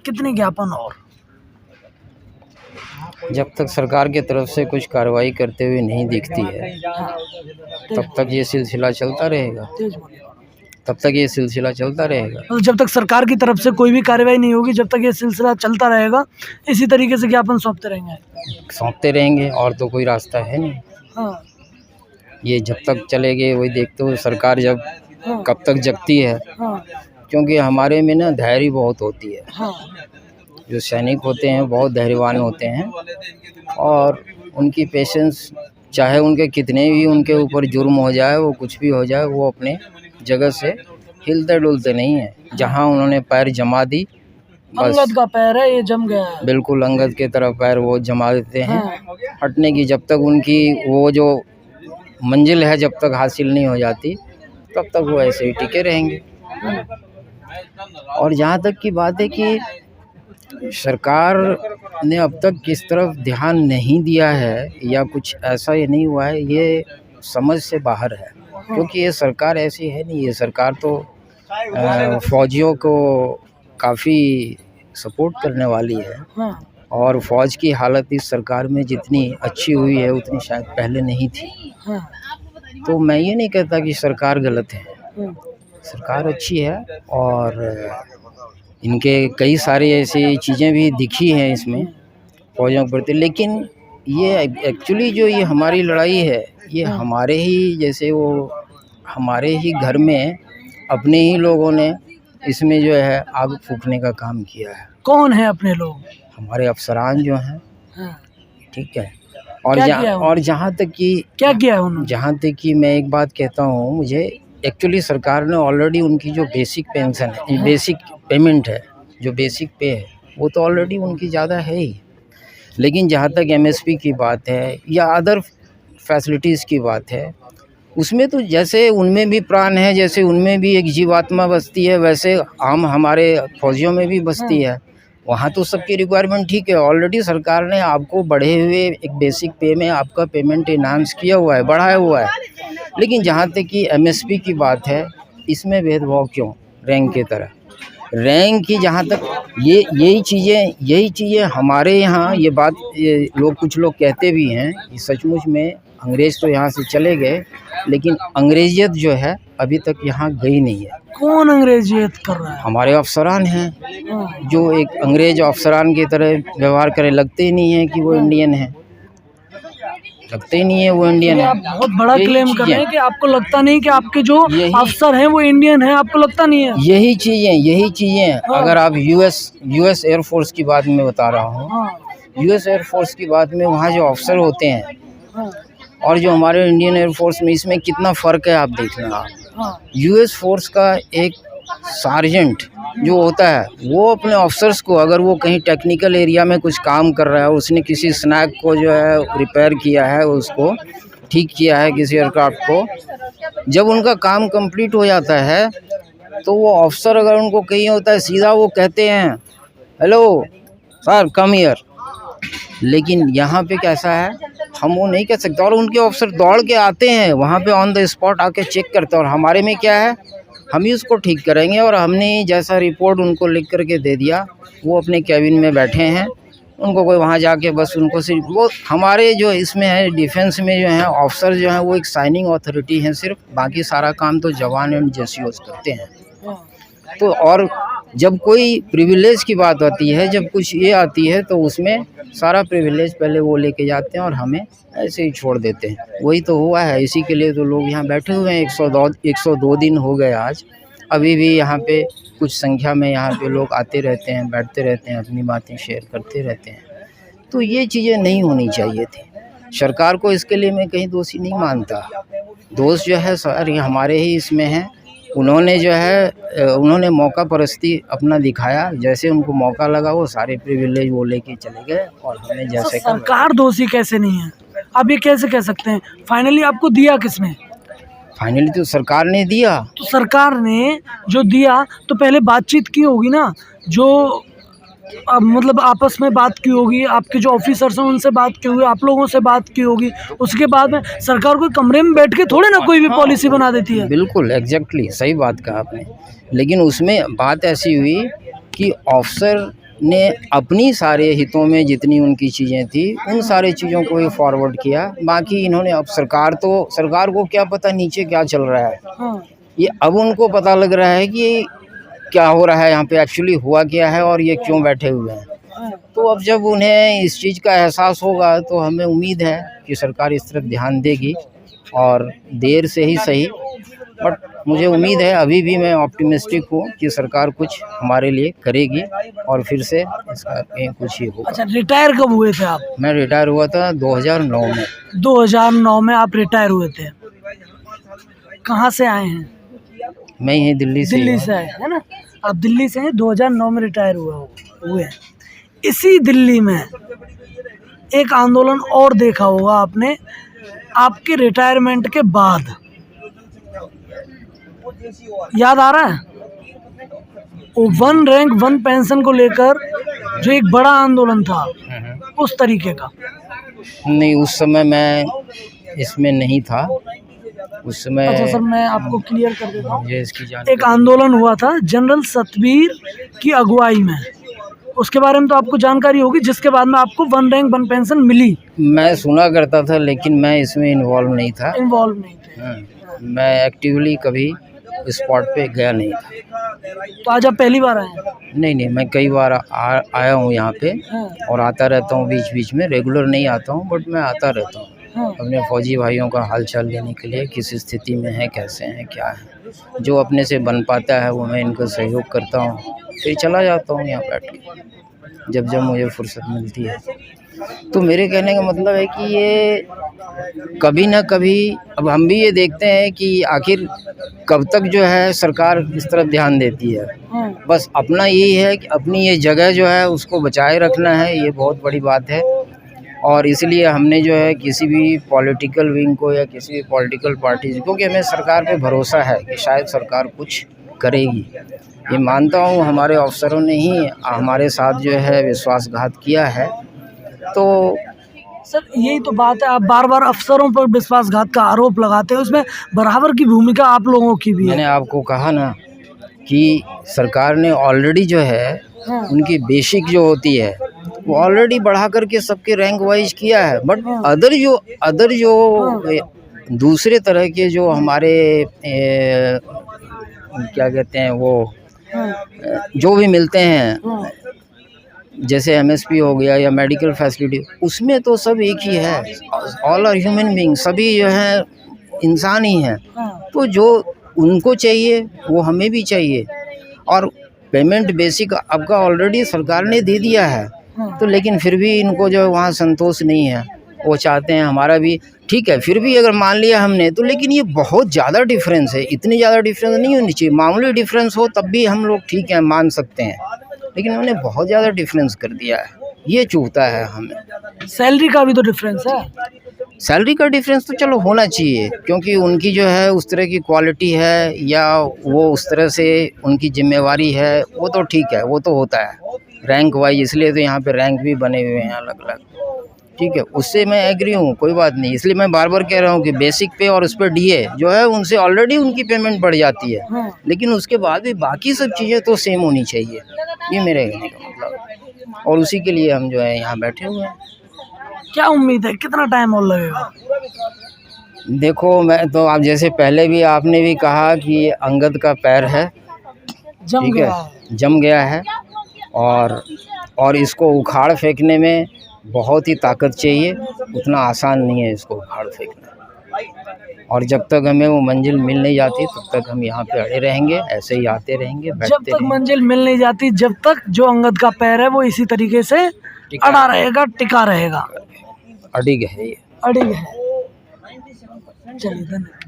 कितने ज्ञापन और? जब तक सरकार की तरफ से कुछ कार्रवाई करते हुए नहीं दिखती है तब तक ये सिलसिला चलता रहेगा, तो जब तक सरकार की तरफ से कोई भी कार्रवाई नहीं होगी, जब तक ये सिलसिला चलता रहेगा, इसी तरीके से ज्ञापन सौंपते रहेंगे। और तो कोई रास्ता है नहीं। हाँ, ये जब तक चलेंगे वही देखते हो सरकार जब हाँ, कब तक जगती है। हाँ, क्योंकि हमारे में ना धैर्य बहुत होती है। हाँ, जो सैनिक होते हैं बहुत धैर्यवान होते हैं और उनकी पेशेंस, चाहे उनके कितने भी उनके ऊपर जुर्म हो जाए, वो कुछ भी हो जाए, वो अपने जगह से हिलते डुलते नहीं है। जहाँ उन्होंने पैर जमा दी बस, अंगद का पैर है ये जम गया है। बिल्कुल अंगद के तरफ पैर वो जमा देते हैं। हाँ, हटने की जब तक उनकी वो जो मंजिल है जब तक हासिल नहीं हो जाती तब तक वो ऐसे ही टिके रहेंगे। और जहाँ तक की बात है कि सरकार ने अब तक किस तरफ ध्यान नहीं दिया है या कुछ ऐसा ये नहीं हुआ है, ये समझ से बाहर है। क्योंकि ये सरकार ऐसी है नहीं, ये सरकार तो फौजियों को काफ़ी सपोर्ट करने वाली है। हाँ, और फौज की हालत इस सरकार में जितनी अच्छी हुई है उतनी शायद पहले नहीं थी। हाँ, तो मैं ये नहीं कहता कि सरकार गलत है, हाँ, सरकार अच्छी है और इनके कई सारी ऐसी चीज़ें भी दिखी हैं इसमें फौजों के प्रति। लेकिन ये एक्चुअली जो ये हमारी लड़ाई है ये हमारे ही जैसे वो हमारे ही घर में अपने ही लोगों ने इसमें जो है आग फूकने का काम किया है। कौन है अपने लोग? हमारे अफसरान जो हैं, हाँ, ठीक है। और क्या किया उन्होंने? जहाँ तक कि क्या किया है उन्होंने? जहाँ तक कि मैं एक बात कहता हूँ, मुझे एक्चुअली सरकार ने ऑलरेडी उनकी जो बेसिक पेंशन है, बेसिक पेमेंट है, जो बेसिक पे है, वो तो ऑलरेडी उनकी ज़्यादा है ही। लेकिन जहाँ तक एमएसपी की बात है या अदर फैसिलिटीज़ की बात है, उसमें तो जैसे उनमें भी प्राण है, जैसे उनमें भी एक जीवात्मा बसती है, वैसे आम हमारे फौजियों में भी बसती है। वहाँ तो सबकी रिक्वायरमेंट ठीक है। ऑलरेडी सरकार ने आपको बढ़े हुए एक बेसिक पे में आपका पेमेंट इन्हांस किया हुआ है, बढ़ाया हुआ है। लेकिन जहाँ तक कि एमएसपी की बात है, इसमें भेदभाव क्यों? रैंक की तरह रैंक की जहाँ तक यही चीज़ें हमारे यहाँ ये बात लोग कुछ लोग कहते भी हैं कि सचमुच में अंग्रेज़ तो यहाँ से चले गए, लेकिन अंग्रेजियत जो है अभी तक यहाँ गई नहीं है। कौन अंग्रेजियत कर रहा है? हमारे अफसरान हैं जो एक अंग्रेज अफसरान की तरह व्यवहार करें। लगते ही नहीं है कि वो इंडियन है, लगते ही नहीं है वो इंडियन है। आप बहुत बड़ा क्लेम कर रहे हैं कि आपको लगता नहीं कि आपके जो अफसर हैं वो इंडियन हैं, आपको लगता नहीं है? यही चीज़ें अगर आप यूएस एयरफोर्स की बात में बता रहा हूँ, यूएस एयरफोर्स की बात में वहाँ जो अफसर होते हैं और जो हमारे इंडियन एयरफोर्स में, इसमें कितना फ़र्क है आप देख लेना। यूएस फोर्स का एक सार्जेंट जो होता है वो अपने ऑफिसर्स को, अगर वो कहीं टेक्निकल एरिया में कुछ काम कर रहा है, उसने किसी स्नैक को जो है रिपेयर किया है, उसको ठीक किया है किसी एयरक्राफ्ट को, जब उनका काम कंप्लीट हो जाता है तो वो ऑफिसर अगर उनको कहीं होता है सीधा वो कहते हैं हेलो सर कम हियर। लेकिन यहाँ पे कैसा है, हम वो नहीं कह सकते। और उनके ऑफिसर दौड़ के आते हैं वहाँ पे ऑन द स्पॉट आके चेक करते हैं। और हमारे में क्या है, हम ही उसको ठीक करेंगे और हमने जैसा रिपोर्ट उनको लिख करके दे दिया, वो अपने कैबिन में बैठे हैं, उनको कोई वहाँ जाके बस उनको सिर्फ वो हमारे जो इसमें है डिफेंस में जो है ऑफिसर जो है वो एक साइनिंग अथॉरिटी है सिर्फ, बाकी सारा काम तो जवान एंड जेसीओस करते हैं। तो और जब कोई प्रिविलेज की बात आती है, जब कुछ ये आती है तो उसमें सारा प्रिविलेज पहले वो लेके जाते हैं और हमें ऐसे ही छोड़ देते हैं। वही तो हुआ है, इसी के लिए तो लोग यहाँ बैठे हुए हैं। 102 दिन हो गए आज, अभी भी यहाँ पे कुछ संख्या में यहाँ पे लोग आते रहते हैं, बैठते रहते हैं, अपनी बातें शेयर करते रहते हैं। तो ये चीज़ें नहीं होनी चाहिए थी। सरकार को इसके लिए मैं कहीं दोषी नहीं मानता। दोष जो है सारे हमारे ही इसमें है। उन्होंने जो है उन्होंने मौका परस्ती अपना दिखाया, जैसे उनको मौका लगा वो सारे प्रिविलेज वो लेके चले गए और हमें जैसे सरकार दोषी कैसे नहीं है? आप ये कैसे कह सकते हैं? फाइनली आपको दिया किसने? फाइनली तो सरकार ने दिया। तो सरकार ने जो दिया तो पहले बातचीत की होगी ना, जो मतलब आपस में बात की होगी, आपके जो ऑफिसर्स हैं उनसे बात की होगी, आप लोगों से बात की होगी। उसके बाद में सरकार कोई कमरे में बैठ के थोड़े ना कोई भी पॉलिसी बना देती है। बिल्कुल एग्जैक्टली सही बात कहा आपने। लेकिन उसमें बात ऐसी हुई कि ऑफिसर ने अपनी सारे हितों में जितनी उनकी चीज़ें थी उन सारी चीज़ों को ही फॉरवर्ड किया। बाकी इन्होंने अब सरकार को क्या पता नीचे क्या चल रहा है। हाँ, ये अब उनको पता लग रहा है कि क्या हो रहा है यहाँ पे, एक्चुअली हुआ क्या है और ये क्यों बैठे हुए हैं। हाँ, तो अब जब उन्हें इस चीज़ का एहसास होगा तो हमें उम्मीद है कि सरकार इस तरफ ध्यान देगी, और देर से ही सही, बट मुझे उम्मीद है, अभी भी मैं ऑप्टिमिस्टिक हूँ कि सरकार कुछ हमारे लिए करेगी और फिर से इसका कहीं कुछ ही होगा। अच्छा, रिटायर कब हुए थे आप? मैं रिटायर हुआ था 2009 में। 2009 में आप रिटायर हुए थे। कहाँ से आए हैं? मैं यहीं दिल्ली से दिल्ली से आए है ना? आप दिल्ली से हैं, 2009 में रिटायर हुए हैं। इसी दिल्ली में एक आंदोलन और देखा होगा आपने आपके रिटायरमेंट के बाद, याद आ रहा है? वो 1 रैंक 1 पेंशन को लेकर जो एक बड़ा आंदोलन था, उस तरीके का। नहीं, उस समय मैं इसमें नहीं था। उस समय अच्छा सर, मैं आपको क्लियर कर देता हूँ। मुझे इसकी जानकारी एक आंदोलन हुआ था जनरल सतवीर की अगुवाई में, उसके बारे में तो आपको जानकारी होगी, जिसके बाद में आपको 1 रैंक 1 पेंशन मिली। मैं सुना करता था, लेकिन मैं इसमें इन्वॉल्व नहीं था। इन्वॉल्व नहीं थे। मैं एक्टिवली कभी स्पॉट पे गया नहीं था। तो आज आप पहली बार आए हैं? नहीं, मैं कई बार आया हूँ यहाँ पे, हाँ, और आता रहता हूँ बीच बीच में। रेगुलर नहीं आता हूँ, बट मैं आता रहता हूँ हाँ, अपने फौजी भाइयों का हालचाल लेने के लिए, किस स्थिति में है, कैसे हैं, क्या है। जो अपने से बन पाता है वो मैं इनको सहयोग करता हूँ, फिर चला जाता हूँ यहाँ बैठ के जब मुझे फुर्सत मिलती है। तो मेरे कहने का मतलब है कि ये कभी ना कभी, अब हम भी ये देखते हैं कि आखिर कब तक जो है सरकार इस तरफ ध्यान देती है। हाँ, बस अपना यही है कि अपनी ये जगह जो है उसको बचाए रखना है, ये बहुत बड़ी बात है। और इसलिए हमने जो है किसी भी पॉलिटिकल विंग को या किसी भी पॉलिटिकल पार्टी, क्योंकि हमें सरकार पे भरोसा है कि शायद सरकार कुछ करेगी, ये मानता हूँ। हमारे अफसरों ने ही हमारे साथ जो है विश्वासघात किया है। तो सर यही तो बात है, आप बार बार अफसरों पर विश्वासघात का आरोप लगाते हैं, उसमें बराबर की भूमिका आप लोगों की भी मैंने है। आपको कहा ना कि सरकार ने ऑलरेडी जो है हाँ, उनकी बेसिक जो होती है वो ऑलरेडी बढ़ा करके सबके रैंक वाइज किया है, बट हाँ। अदर जो दूसरे तरह के जो हमारे क्या कहते हैं वो हाँ, जो भी मिलते हैं, हाँ, जैसे एमएसपी हो गया या मेडिकल फैसिलिटी, उसमें तो सब एक ही है। ऑल आर ह्यूमन बीइंग, सभी जो है इंसान ही हैं। हाँ, तो जो उनको चाहिए वो हमें भी चाहिए, और पेमेंट बेसिक आपका ऑलरेडी सरकार ने दे दिया है। हाँ, तो लेकिन फिर भी इनको जो वहाँ संतोष नहीं है, वो चाहते हैं हमारा भी ठीक है। फिर भी अगर मान लिया हमने तो, लेकिन ये बहुत ज़्यादा डिफरेंस है, इतनी ज़्यादा डिफरेंस नहीं होनी चाहिए। मामूली डिफरेंस हो तब भी हम लोग ठीक है मान सकते हैं, लेकिन उन्होंने बहुत ज़्यादा डिफरेंस कर दिया है, ये चुभता है हमें। सैलरी का भी तो डिफरेंस है। सैलरी का डिफरेंस तो चलो होना चाहिए, क्योंकि उनकी जो है उस तरह की क्वालिटी है या वो उस तरह से उनकी जिम्मेवारी है, वो तो ठीक है, वो तो होता है रैंक वाइज, इसलिए तो यहाँ पे रैंक भी बने हुए हैं अलग अलग। ठीक है, उससे मैं एग्री हूँ, कोई बात नहीं। इसलिए मैं बार बार कह रहा हूँ कि बेसिक पे और उस पर डीए जो है उनसे ऑलरेडी उनकी पेमेंट बढ़ जाती है, हाँ, लेकिन उसके बाद भी बाकी सब चीज़ें तो सेम होनी चाहिए, ये मेरे कहने का मतलब है। और उसी के लिए हम जो है यहाँ बैठे हुए हैं। क्या उम्मीद है, कितना टाइम और लगेगा? देखो, मैं तो आप जैसे पहले भी आपने भी कहा कि ये अंगद का पैर है, जम ठीक गया है, जम गया है, और इसको उखाड़ फेंकने में बहुत ही ताकत चाहिए, उतना आसान नहीं है इसको उखाड़ फेंकना। और जब तक हमें वो मंजिल मिल नहीं जाती तब तक हम यहाँ पे अड़े रहेंगे, ऐसे ही आते रहेंगे, जब बैठते तक रहेंगे। मंजिल मिल नहीं जाती, जब तक जो अंगद का पैर है वो इसी तरीके से अड़ा रहेगा, टिका रहेगा, अडिग है ये। अड़िग है। चलिए, धन्यवाद।